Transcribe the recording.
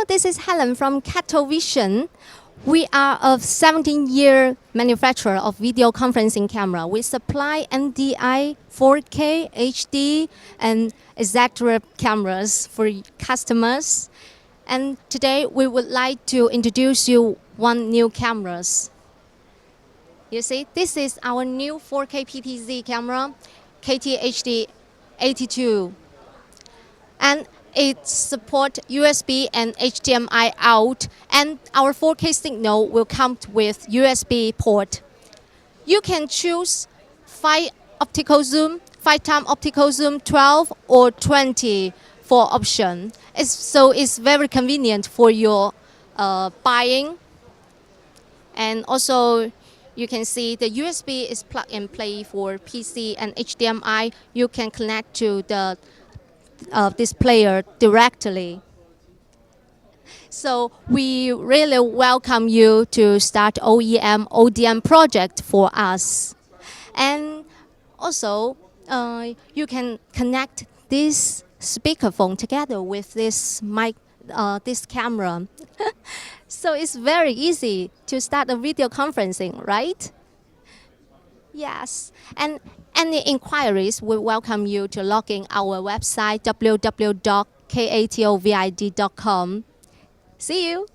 this is Helen from Katov. We are a 17-year manufacturer of video conferencing camera. We supply NDI, 4K, HD, and etc. cameras for customers. And today we would like to introduce you one new cameras. You see, this is our new 4K PTZ camera, KT-HD82. And it supports USB and HDMI out, and our 4K signal will come with USB port. You can choose 5 optical zoom, 5x optical zoom, 12 or 20 for option. So it's very convenient for your buying. And also, you can see the USB is plug and play for PC, and HDMI you can connect to the displayer directly. So we really welcome you to start OEM, ODM project for us. And also, you can connect this speakerphone together with this mic, this camera. So it's very easy to start a video conferencing, right? Yes, and any inquiries, we welcome you to log in our website www.katovid.com. See you!